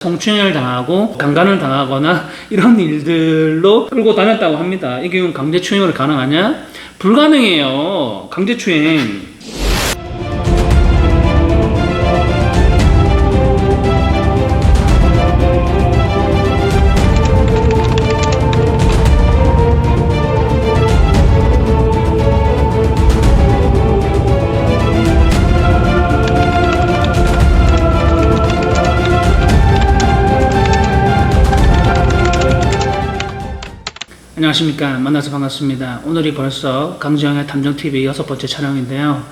성추행을 당하고 강간을 당하거나 이런 일들로 끌고 다녔다고 합니다. 이 경우는 강제추행으로 가능하냐? 불가능해요. 강제추행. 안녕하십니까. 만나서 반갑습니다. 오늘이 벌써 강지영의 탐정TV 6번째 촬영인데요.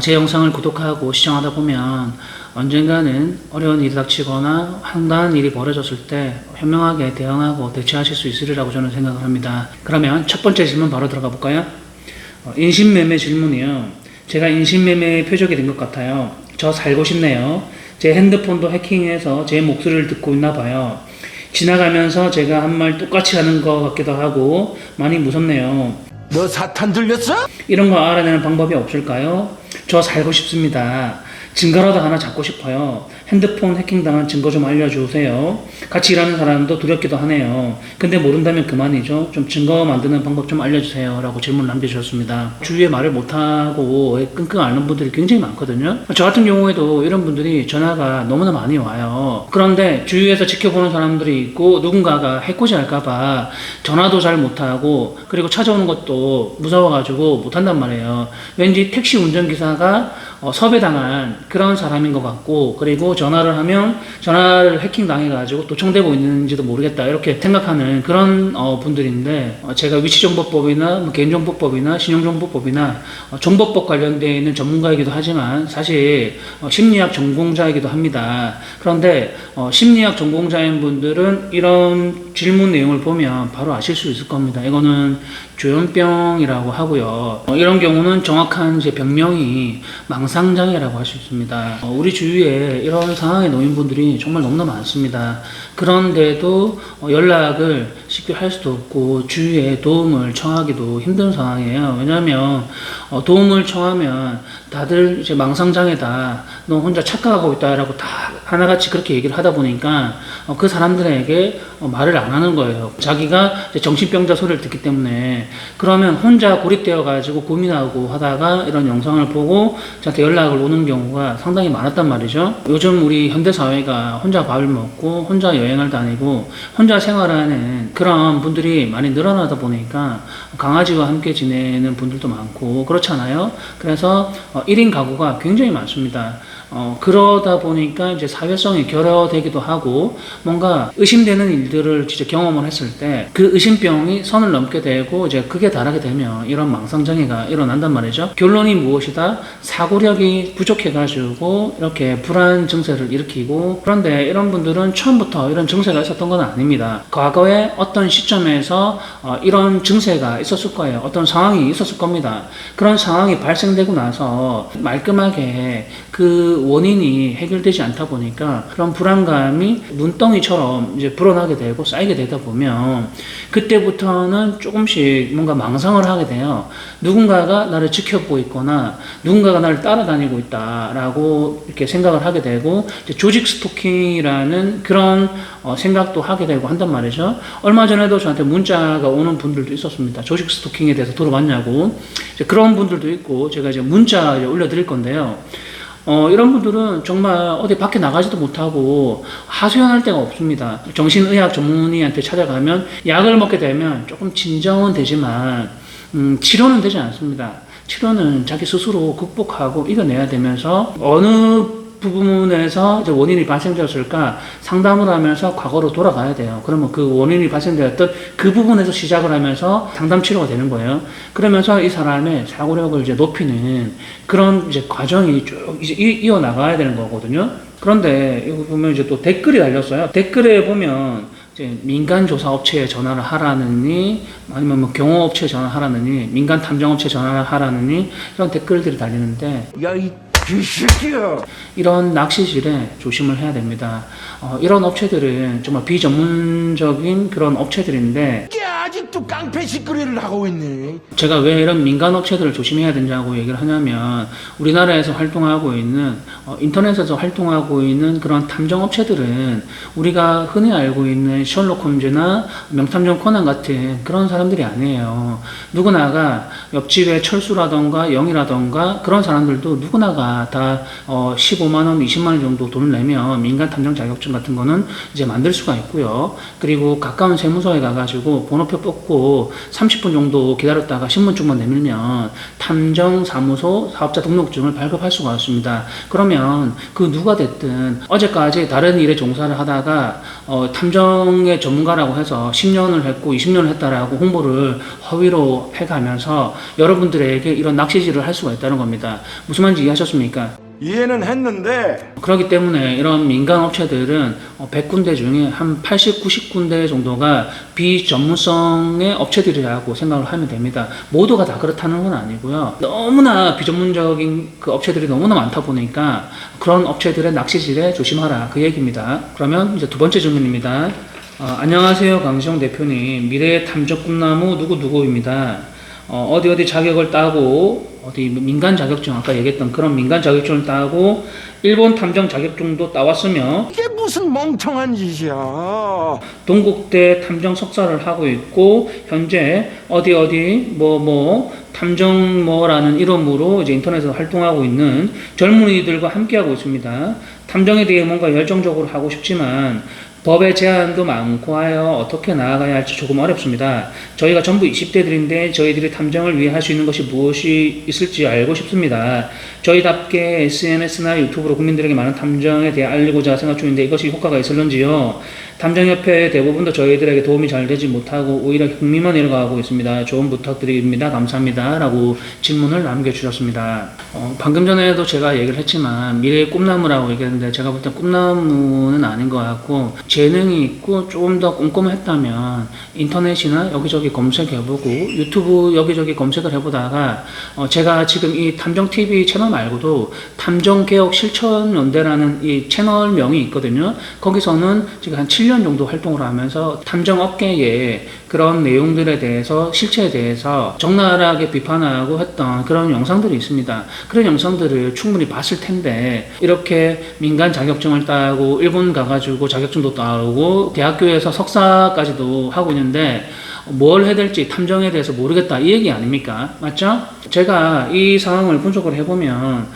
제 영상을 구독하고 시청하다 보면 언젠가는 어려운 일이 닥치거나 황당한 일이 벌어졌을 때 현명하게 대응하고 대처하실 수 있으리라고 저는 생각을 합니다. 그러면 첫 번째 질문 바로 들어가 볼까요? 인신매매 질문이요. 제가 인신매매의 표적이 된 것 같아요. 저 살고 싶네요. 제 핸드폰도 해킹해서 제 목소리를 듣고 있나 봐요. 지나가면서 제가 한 말 똑같이 하는 것 같기도 하고 많이 무섭네요. 너 사탄 들렸어? 이런 거 알아내는 방법이 없을까요? 저 살고 싶습니다. 증거라도 하나 잡고 싶어요. 핸드폰 해킹당한 증거 좀 알려주세요. 같이 일하는 사람도 두렵기도 하네요. 근데 모른다면 그만이죠. 좀 증거 만드는 방법 좀 알려주세요. 라고 질문 남겨주셨습니다. 주위에 말을 못하고 끙끙 앓는 분들이 굉장히 많거든요. 저 같은 경우에도 이런 분들이 전화가 너무나 많이 와요. 그런데 주위에서 지켜보는 사람들이 있고 누군가가 해코지 할까봐 전화도 잘 못하고 그리고 찾아오는 것도 무서워가지고 못한단 말이에요. 왠지 택시 운전기사가 섭외당한 그런 사람인 것 같고, 그리고 전화를 하면 전화를 해킹당해가지고 도청되고 있는지도 모르겠다 이렇게 생각하는 그런 분들인데, 제가 위치정보법이나 개인정보법이나 신용정보법이나 정보법 관련되어 있는 전문가이기도 하지만 사실 심리학 전공자이기도 합니다. 그런데 심리학 전공자인 분들은 이런 질문 내용을 보면 바로 아실 수 있을 겁니다. 이거는 조현병이라고 하고요. 이런 경우는 정확한 제 병명이 망상장애라고 할 수 있습니다. 우리 주위에 이런 상황에 놓인 분들이 정말 너무나 많습니다. 그런데도 연락을 쉽게 할 수도 없고 주위에 도움을 청하기도 힘든 상황이에요. 왜냐하면 도움을 청하면 다들 이제 망상장애다, 너 혼자 착각하고 있다라고 다 하나같이 그렇게 얘기를 하다 보니까 그 사람들에게 말을 안 하는 거예요. 자기가 이제 정신병자 소리를 듣기 때문에. 그러면 혼자 고립되어 가지고 고민하고 하다가 이런 영상을 보고 저한테 연락을 오는 경우가 상당히 많았단 말이죠. 요즘 우리 현대사회가 혼자 밥을 먹고 혼자 여행을 다니고 혼자 생활하는 그런 분들이 많이 늘어나다 보니까 강아지와 함께 지내는 분들도 많고 그렇잖아요. 그래서 1인 가구가 굉장히 많습니다. 그러다 보니까 이제 사회성이 결여되기도 하고 뭔가 의심되는 일들을 진짜 경험을 했을 때 그 의심병이 선을 넘게 되고 이제 극에 달하게 되면 이런 망상장애가 일어난단 말이죠. 결론이 무엇이다? 사고력이 부족해가지고 이렇게 불안 증세를 일으키고, 그런데 이런 분들은 처음부터 이런 증세가 있었던 건 아닙니다. 과거에 어떤 시점에서 이런 증세가 있었을 거예요. 어떤 상황이 있었을 겁니다. 그런 상황이 발생되고 나서 말끔하게 그 원인이 해결되지 않다 보니까 그런 불안감이 눈덩이처럼 이제 불어나게 되고 쌓이게 되다 보면 그때부터는 조금씩 뭔가 망상을 하게 돼요. 누군가가 나를 지켜보고 있거나 누군가가 나를 따라다니고 있다라고 이렇게 생각을 하게 되고 이제 조직 스토킹이라는 그런 생각도 하게 되고 한단 말이죠. 얼마 전에도 저한테 문자가 오는 분들도 있었습니다. 조직 스토킹에 대해서 들어봤냐고. 이제 그런 분들도 있고 제가 이제 문자 올려드릴 건데요. 이런 분들은 정말 어디 밖에 나가지도 못하고 하소연할 데가 없습니다. 정신의학 전문의한테 찾아가면 약을 먹게 되면 조금 진정은 되지만 치료는 되지 않습니다. 치료는 자기 스스로 극복하고 이겨내야 되면서 어느 부분에서 이제 원인이 발생되었을까 상담을 하면서 과거로 돌아가야 돼요. 그러면 그 원인이 발생되었던 그 부분에서 시작을 하면서 상담 치료가 되는 거예요. 그러면서 이 사람의 사고력을 이제 높이는 그런 이제 과정이 쭉 이제 이어나가야 되는 거거든요. 그런데 여기 보면 이제 또 댓글이 달렸어요. 댓글에 보면 이제 민간 조사 업체에 전화를 하라느니 아니면 뭐 경호업체에 전화하라느니 민간 탐정업체에 전화를 하라느니 이런 댓글들이 달리는데, 야, 이 새끼야! 이런 낚시질에 조심을 해야 됩니다. 이런 업체들은 정말 비전문적인 그런 업체들인데 야, 아직도 깡패 짓거리를 하고 있네. 제가 왜 이런 민간 업체들을 조심해야 되냐고 얘기를 하냐면 우리나라에서 활동하고 있는 인터넷에서 활동하고 있는 그런 탐정 업체들은 우리가 흔히 알고 있는 셜록 홈즈나 명탐정 코난 같은 그런 사람들이 아니에요. 누구나가 옆집에 철수라던가 영이라던가 그런 사람들도 누구나가 다 15만 원, 20만 원 정도 돈을 내면 민간 탐정 자격증 같은 거는 이제 만들 수가 있고요. 그리고 가까운 세무서에 가가지고 번호표 뽑고 30분 정도 기다렸다가 신분증만 내밀면 탐정사무소 사업자 등록증을 발급할 수가 있습니다. 그러면 그 누가 됐든 어제까지 다른 일에 종사를 하다가 탐정의 전문가라고 해서 10년을 했고 20년을 했다라고 홍보를 허위로 해가면서 여러분들에게 이런 낚시질을 할 수가 있다는 겁니다. 무슨 말인지 이해하셨습니까? 이해는 했는데 그렇기 때문에 이런 민간 업체들은 100군데 중에 한 80, 90군데 정도가 비전문성의 업체들이라고 생각을 하면 됩니다. 모두가 다 그렇다는 건 아니고요. 너무나 비전문적인 그 업체들이 너무나 많다 보니까 그런 업체들의 낚시질에 조심하라 그 얘기입니다. 그러면 이제 두 번째 질문입니다. 안녕하세요 강시영 대표님. 미래의 탐정 꿈나무 누구누구입니다. 어디 자격을 따고 어디 민간 자격증 아까 얘기했던 그런 민간 자격증을 따고 일본 탐정 자격증도 따왔으며 이게 무슨 멍청한 짓이야. 동국대 탐정 석사를 하고 있고 현재 어디 뭐 탐정 뭐라는 이름으로 이제 인터넷에서 활동하고 있는 젊은이들과 함께하고 있습니다. 탐정에 대해 뭔가 열정적으로 하고 싶지만 법의 제한도 많고 하여 어떻게 나아가야 할지 조금 어렵습니다. 저희가 전부 20대들인데 저희들이 탐정을 위해 할 수 있는 것이 무엇이 있을지 알고 싶습니다. 저희답게 SNS나 유튜브로 국민들에게 많은 탐정에 대해 알리고자 생각 중인데 이것이 효과가 있을런지요. 탐정협회 대부분도 저희들에게 도움이 잘 되지 못하고 오히려 흥미만 잃어가고 있습니다. 조언 부탁드립니다. 감사합니다. 라고 질문을 남겨주셨습니다. 방금 전에도 제가 얘기를 했지만 미래의 꿈나무라고 얘기했는데 제가 볼 땐 꿈나무는 아닌 것 같고 재능이 있고 조금 더 꼼꼼했다면 인터넷이나 여기저기 검색해보고 유튜브 여기저기 검색을 해보다가 제가 지금 이 탐정TV 채널 말고도 탐정개혁실천연대라는 이 채널명이 있거든요. 거기서는 지금 한 7년 정도 활동을 하면서 탐정업계의 그런 내용들에 대해서 실체에 대해서 적나라하게 비판하고 했던 그런 영상들이 있습니다. 그런 영상들을 충분히 봤을 텐데 이렇게 민간 자격증을 따고 일본 가가지고 자격증도 따고 대학교에서 석사까지도 하고 있는데 뭘 해야 될지 탐정에 대해서 모르겠다 이 얘기 아닙니까? 맞죠? 제가 이 상황을 분석을 해보면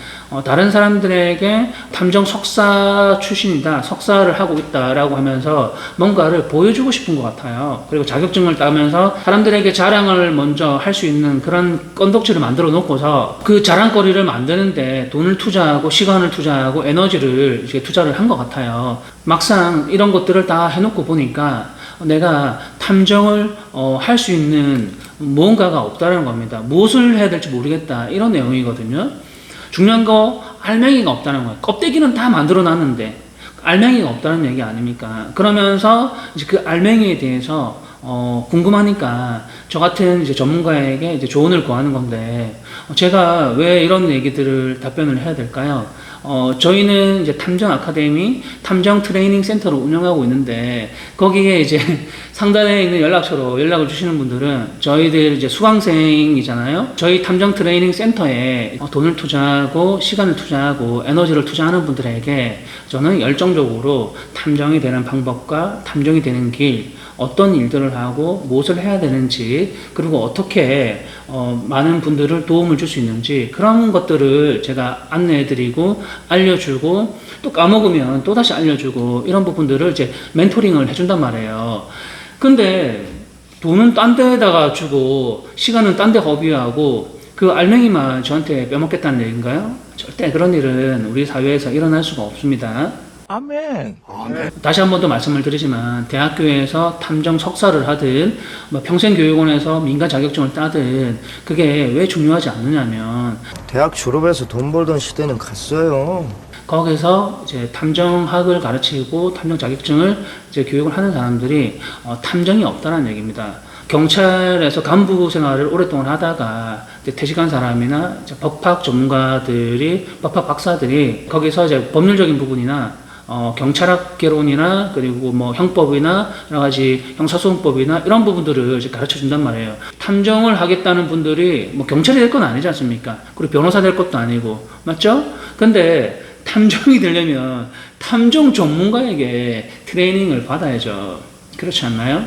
다른 사람들에게 탐정 석사 출신이다, 석사를 하고 있다라고 하면서 뭔가를 보여주고 싶은 것 같아요. 그리고 자격증을 따면서 사람들에게 자랑을 먼저 할 수 있는 그런 건덕지를 만들어 놓고서 그 자랑거리를 만드는데 돈을 투자하고 시간을 투자하고 에너지를 이제 투자를 한 것 같아요. 막상 이런 것들을 다 해놓고 보니까 내가 탐정을 할 수 있는 무언가가 없다는 겁니다. 무엇을 해야 될지 모르겠다 이런 내용이거든요. 중요한 거 알맹이가 없다는 거예요. 껍데기는 다 만들어 놨는데 알맹이가 없다는 얘기 아닙니까? 그러면서 이제 그 알맹이에 대해서 궁금하니까 저 같은 이제 전문가에게 이제 조언을 구하는 건데 제가 왜 이런 얘기들을 답변을 해야 될까요? 저희는 이제 탐정 아카데미, 탐정 트레이닝 센터를 운영하고 있는데 거기에 이제 상단에 있는 연락처로 연락을 주시는 분들은 저희들 이제 수강생이잖아요. 저희 탐정 트레이닝 센터에 돈을 투자하고 시간을 투자하고 에너지를 투자하는 분들에게 저는 열정적으로 탐정이 되는 방법과 탐정이 되는 길, 어떤 일들을 하고 무엇을 해야 되는지 그리고 어떻게 많은 분들을 도움을 줄 수 있는지 그런 것들을 제가 안내해드리고 알려주고 또 까먹으면 또다시 알려주고 이런 부분들을 이제 멘토링을 해준단 말이에요. 근데 돈은 딴 데다가 주고 시간은 딴 데 허비하고 그 알맹이만 저한테 빼먹겠다는 얘기인가요? 절대 그런 일은 우리 사회에서 일어날 수가 없습니다. 아멘. 다시 한 번 더 말씀을 드리지만 대학교에서 탐정 석사를 하든 평생교육원에서 민간 자격증을 따든 그게 왜 중요하지 않느냐면 대학 졸업해서 돈 벌던 시대는 갔어요. 거기서 이제 탐정학을 가르치고 탐정 자격증을 이제 교육을 하는 사람들이 탐정이 없다는 얘기입니다. 경찰에서 간부 생활을 오랫동안 하다가 이제 퇴직한 사람이나 이제 법학 전문가들이 법학 박사들이 거기서 이제 법률적인 부분이나 경찰학개론이나 그리고 뭐 형법이나 여러 가지 형사소송법이나 이런 부분들을 이제 가르쳐 준단 말이에요. 탐정을 하겠다는 분들이 뭐 경찰이 될 건 아니지 않습니까? 그리고 변호사 될 것도 아니고, 맞죠? 근데 탐정이 되려면 탐정 전문가에게 트레이닝을 받아야죠. 그렇지 않나요?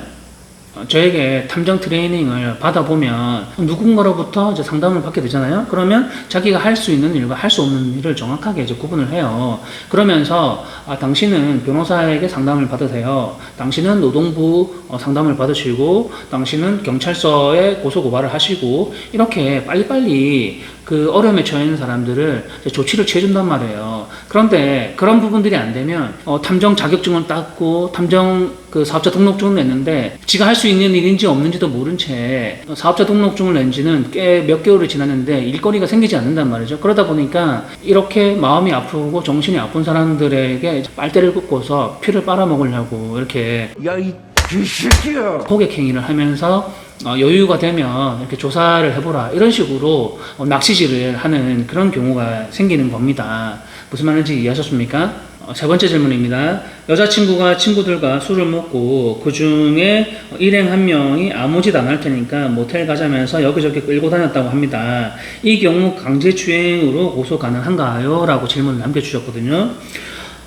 저에게 탐정 트레이닝을 받아보면 누군가로부터 이제 상담을 받게 되잖아요. 그러면 자기가 할 수 있는 일과 할 수 없는 일을 정확하게 이제 구분을 해요. 그러면서 당신은 변호사에게 상담을 받으세요. 당신은 노동부 상담을 받으시고, 당신은 경찰서에 고소 고발을 하시고, 이렇게 빨리빨리 그 어려움에 처해 있는 사람들을 조치를 취해준단 말이에요. 그런데 그런 부분들이 안 되면 탐정 자격증을 땄고 탐정 그 사업자 등록증을 냈는데 지가 할 수 있는 일인지 없는지도 모른 채 사업자 등록증을 낸 지는 꽤 몇 개월이 지났는데 일거리가 생기지 않는단 말이죠. 그러다 보니까 이렇게 마음이 아프고 정신이 아픈 사람들에게 빨대를 꽂고서 피를 빨아먹으려고 이렇게 야, 이 개새끼야. 고객행위를 하면서 여유가 되면 이렇게 조사를 해보라 이런 식으로 낚시질을 하는 그런 경우가 생기는 겁니다. 무슨 말인지 이해하셨습니까? 세 번째 질문입니다. 여자친구가 친구들과 술을 먹고 그 중에 일행 한 명이 아무 짓 안 할 테니까 모텔 가자면서 여기저기 끌고 다녔다고 합니다. 이 경우 강제추행으로 고소 가능한가요? 라고 질문을 남겨주셨거든요.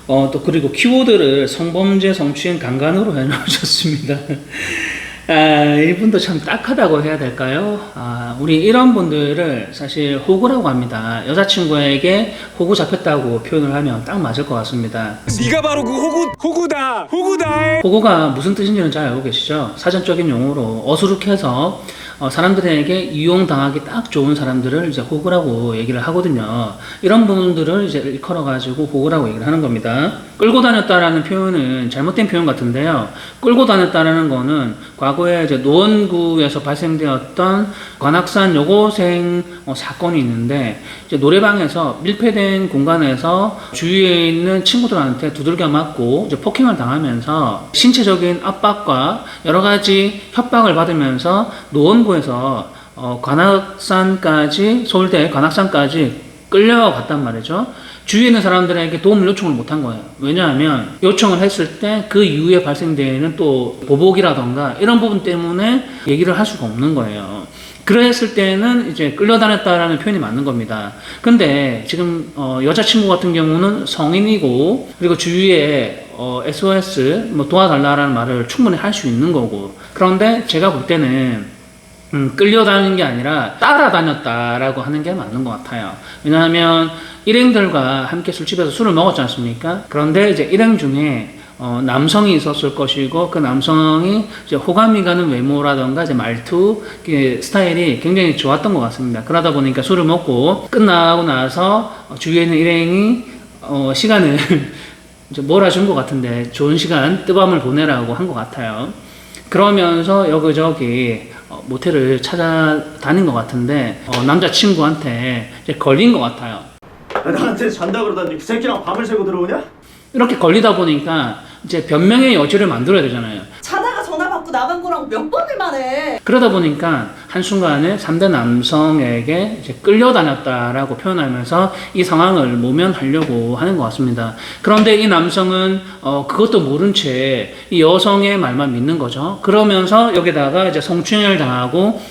또 그리고 키워드를 성범죄, 성추행, 강간으로 해놓으셨습니다. 이분도 참 딱하다고 해야 될까요? 우리 이런 분들을 사실 호구라고 합니다. 여자친구에게 호구 잡혔다고 표현을 하면 딱 맞을 것 같습니다. 네가 바로 그 호구다. 호구가 무슨 뜻인지는 잘 알고 계시죠? 사전적인 용어로 어수룩해서 사람들에게 이용당하기 딱 좋은 사람들을 이제 호구라고 얘기를 하거든요. 이런 분들을 이제 일컬어가지고 호구라고 얘기를 하는 겁니다. 끌고 다녔다라는 표현은 잘못된 표현 같은데요. 끌고 다녔다라는 거는 과거에 이제 노원구에서 발생되었던 관악산 여고생 사건이 있는데, 이제 노래방에서 밀폐된 공간에서 주위에 있는 친구들한테 두들겨 맞고 이제 폭행을 당하면서 신체적인 압박과 여러 가지 협박을 받으면서 노원구에서 관악산까지, 서울대 관악산까지 끌려갔단 말이죠. 주위에 있는 사람들에게 도움을 요청을 못한 거예요. 왜냐하면 요청을 했을 때 그 이후에 발생되는 또 보복이라던가 이런 부분 때문에 얘기를 할 수가 없는 거예요. 그랬을 때는 이제 끌려다녔다라는 표현이 맞는 겁니다. 근데 지금 여자친구 같은 경우는 성인이고, 그리고 주위에 SOS 뭐 도와달라라는 말을 충분히 할 수 있는 거고, 그런데 제가 볼 때는 끌려다니는 게 아니라 따라다녔다라고 하는 게 맞는 것 같아요. 왜냐하면 일행들과 함께 술집에서 술을 먹었지 않습니까? 그런데 이제 일행 중에 남성이 있었을 것이고, 그 남성이 이제 호감이 가는 외모라던가 이제 말투, 스타일이 굉장히 좋았던 것 같습니다. 그러다 보니까 술을 먹고 끝나고 나서 주위에 있는 일행이 시간을 이제 몰아준 것 같은데 좋은 시간 뜨밤을 보내라고 한 것 같아요. 그러면서 여기저기 모텔을 찾아다닌 것 같은데 남자친구한테 이제 걸린 것 같아요. 나한테 잔다 그러더니 그 새끼랑 밤을 새고 들어오냐? 이렇게 걸리다 보니까 이제 변명의 여지를 만들어야 되잖아요. 자다가 전화 받고 나간 거랑 몇 번을 만해. 그러다 보니까 한순간에 3대 남성에게 이제 끌려다녔다라고 표현하면서 이 상황을 모면하려고 하는 것 같습니다. 그런데 이 남성은 그것도 모른 채 이 여성의 말만 믿는 거죠. 그러면서 여기다가 이제 성추행을 당하고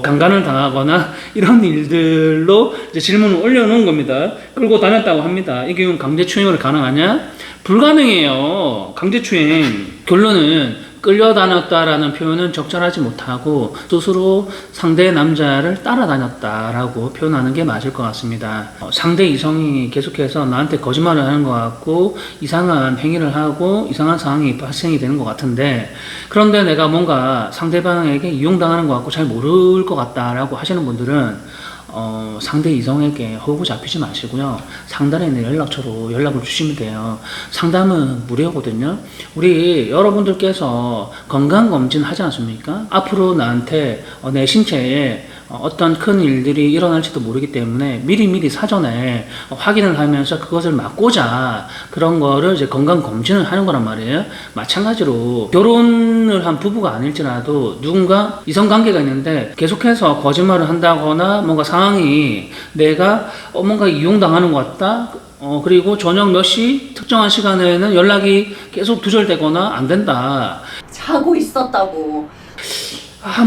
강간을 당하거나 이런 일들로 이제 질문을 올려놓은 겁니다. 끌고 다녔다고 합니다. 이 경우는 강제추행으로 가능하냐? 불가능해요. 강제추행. 결론은 끌려다녔다라는 표현은 적절하지 못하고 스스로 상대 남자를 따라다녔다라고 표현하는 게 맞을 것 같습니다. 상대 이성이 계속해서 나한테 거짓말을 하는 것 같고 이상한 행위를 하고 이상한 상황이 발생이 되는 것 같은데, 그런데 내가 뭔가 상대방에게 이용당하는 것 같고 잘 모를 것 같다라고 하시는 분들은 상대 이성에게 호구 잡히지 마시고요. 상단에 있는 연락처로 연락을 주시면 돼요. 상담은 무료거든요. 우리 여러분들께서 건강검진 하지 않습니까? 앞으로 나한테 내 신체에 어떤 큰 일들이 일어날지도 모르기 때문에 미리미리 사전에 확인을 하면서 그것을 막고자 그런 거를 이제 건강검진을 하는 거란 말이에요. 마찬가지로 결혼을 한 부부가 아닐지라도 누군가 이성관계가 있는데 계속해서 거짓말을 한다거나 뭔가 상황이 내가 뭔가 이용당하는 것 같다, 그리고 저녁 몇 시 특정한 시간에는 연락이 계속 두절되거나 안 된다. 자고 있었다고.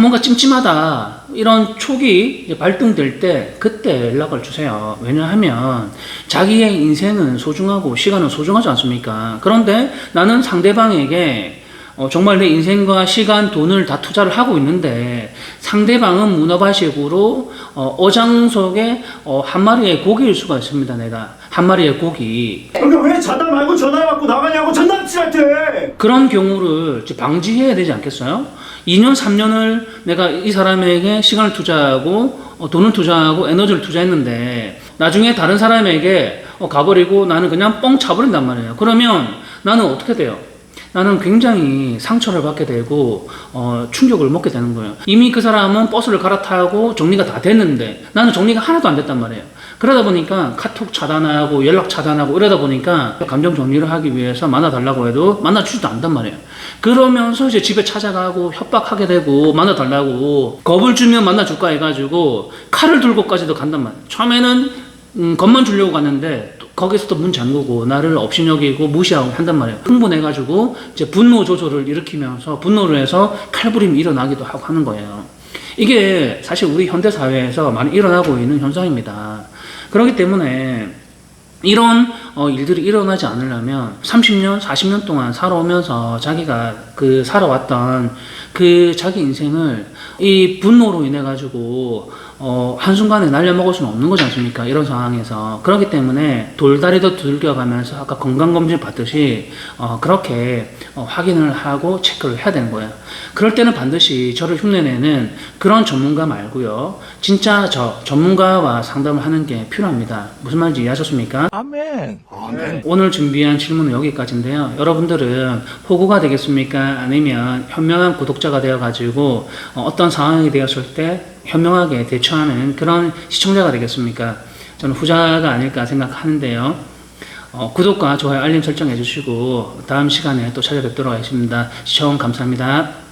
뭔가 찜찜하다. 이런 촉이 이제 발동될 때 그때 연락을 주세요. 왜냐하면 자기의 인생은 소중하고 시간은 소중하지 않습니까? 그런데 나는 상대방에게 정말 내 인생과 시간, 돈을 다 투자를 하고 있는데 상대방은 문어발식으로 어장 속에 한 마리의 고기일 수가 있습니다. 내가 한 마리의 고기. 그러니까 왜 자다 말고 전화를 받고 나가냐고 전 남친한테. 그런 경우를 이제 방지해야 되지 않겠어요? 2년, 3년을 내가 이 사람에게 시간을 투자하고 돈을 투자하고 에너지를 투자했는데 나중에 다른 사람에게 가버리고 나는 그냥 뻥 차버린단 말이에요. 그러면 나는 어떻게 돼요? 나는 굉장히 상처를 받게 되고 충격을 먹게 되는 거예요. 이미 그 사람은 버스를 갈아타고 정리가 다 됐는데 나는 정리가 하나도 안 됐단 말이에요. 그러다 보니까 카톡 차단하고 연락 차단하고 이러다 보니까 감정 정리를 하기 위해서 만나달라고 해도 만나주지도 않단 말이에요. 그러면서 이제 집에 찾아가고 협박하게 되고 만나달라고 겁을 주면 만나줄까 해가지고 칼을 들고까지도 간단 말이에요. 처음에는 겁만 주려고 갔는데 거기서 또 문 잠그고 나를 업신여기고 무시하고 한단 말이에요. 흥분해가지고 이제 분노 조절을 일으키면서 분노를 해서 칼부림이 일어나기도 하고 하는 거예요. 이게 사실 우리 현대사회에서 많이 일어나고 있는 현상입니다. 그렇기 때문에 이런 일들이 일어나지 않으려면 30년, 40년 동안 살아오면서 자기가 살아왔던 자기 인생을 이 분노로 인해 가지고 한순간에 날려먹을 수는 없는 거지 않습니까? 이런 상황에서. 그렇기 때문에 돌다리도 두들겨가면서 아까 건강검진 받듯이 그렇게 확인을 하고 체크를 해야 되는 거예요. 그럴 때는 반드시 저를 흉내내는 그런 전문가 말고요. 진짜 전문가와 상담을 하는 게 필요합니다. 무슨 말인지 이해하셨습니까? 아멘. 오늘 준비한 질문은 여기까지인데요. 여러분들은 호구가 되겠습니까? 아니면 현명한 구독자가 되어가지고 어떤 상황이 되었을 때 현명하게 대처하는 그런 시청자가 되겠습니까? 저는 후자가 아닐까 생각하는데요. 구독과 좋아요, 알림 설정해 주시고 다음 시간에 또 찾아뵙도록 하겠습니다. 시청 감사합니다.